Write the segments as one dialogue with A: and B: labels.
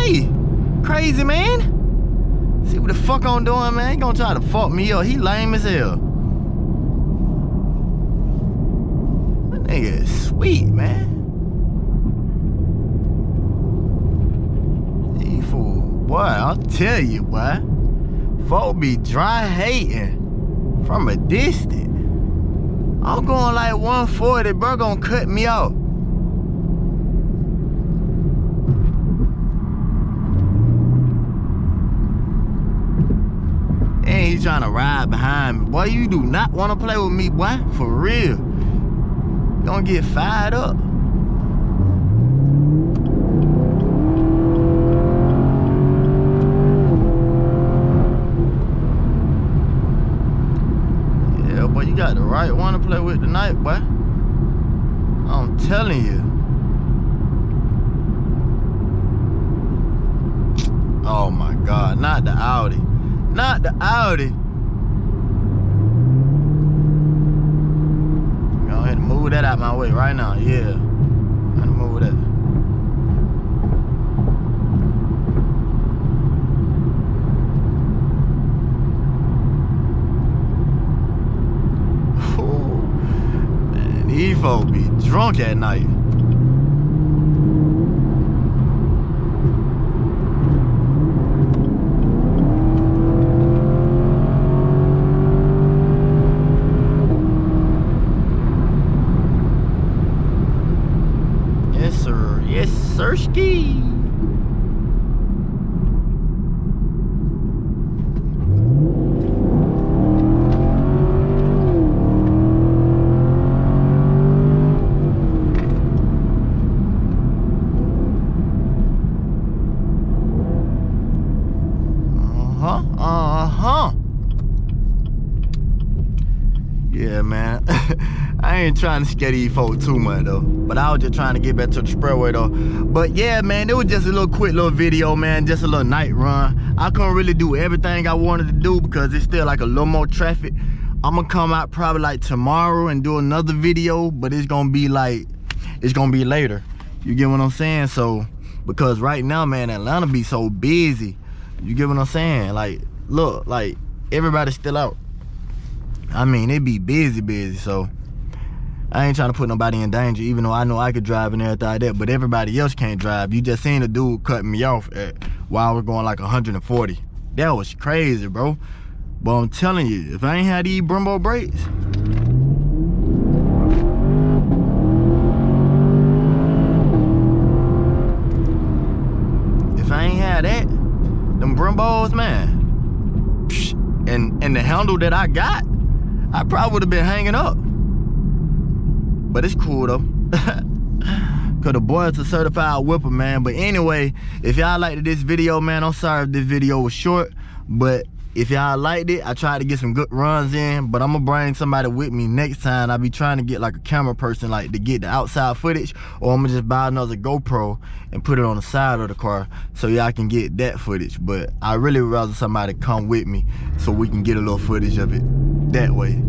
A: way. Crazy, man. See what the fuck I'm doing, man. He gonna try to fuck me up. He lame as hell. That nigga is sweet, man. He fool. Boy, I'll tell you, boy. Folk be dry hating from a distance. I'm going like 140, bro, gonna cut me off. And he trying to ride behind me. Boy, you do not want to play with me, boy, for real. You gonna get fired up. Boy, you got the right one to play with tonight, boy. I'm telling you. Oh my God, not the Audi. Not the Audi. Go ahead and move that out my way right now, yeah. Gotta move that. These folks be drunk at night. Yes, sir. Yes, sir, ski. Yeah, man. I ain't trying to scare these folks too much though, but I was just trying to get back to the Spreadway though. But yeah, man, it was just a little quick little video, man, just a little night run. I couldn't really do everything I wanted to do because it's still like a little more traffic. I'm gonna come out probably like tomorrow and do another video, but it's gonna be like, it's gonna be later. You get what I'm saying? So, because right now, man, Atlanta be so busy. You get what I'm saying? Like, look, like everybody's still out. I mean, it be busy, so I ain't trying to put nobody in danger, even though I know I could drive and everything like that, but everybody else can't drive. You just seen a dude cutting me off while we're going like 140. That was crazy, bro. But I'm telling you, if I ain't had these Brembo brakes, if I ain't had that, them Brembos, man, and the handle that I got, I probably would have been hanging up. But it's cool though. Cause the boy's a certified whipper, man. But anyway, if y'all liked this video, man, I'm sorry if this video was short, but if y'all liked it, I tried to get some good runs in, but I'm gonna bring somebody with me next time. I be trying to get like a camera person, like to get the outside footage, or I'm gonna just buy another GoPro and put it on the side of the car so y'all can get that footage. But I really would rather somebody come with me so we can get a little footage of it that way.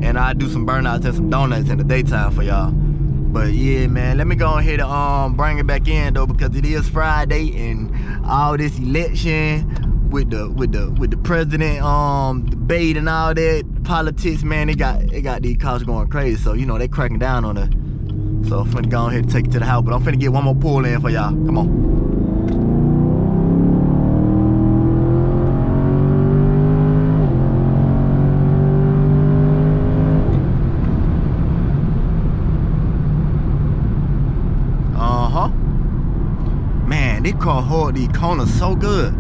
A: And I do some burnouts and some donuts in the daytime for y'all. But yeah, man, let me go ahead and bring it back in though, because it is Friday and all this election with the president debate and all that politics, man, it got these cops going crazy. So you know they cracking down on it. So I'm finna go ahead and take it to the house, but I'm finna get one more pull in for y'all. Come on. Man, they car hold these corners so good.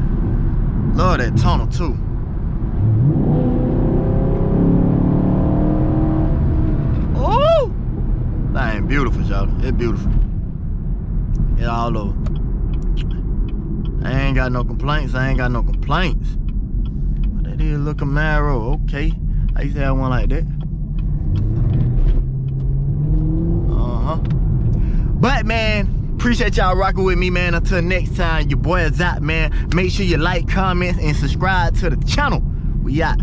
A: Love that tunnel too. Oh, that ain't beautiful, y'all. It's beautiful. It's all over. I ain't got no complaints. But that is a little Camaro. Okay, I used to have one like that. But man, appreciate y'all rocking with me, man. Until next time, your boy is out, man. Make sure you like, comment, and subscribe to the channel. We out.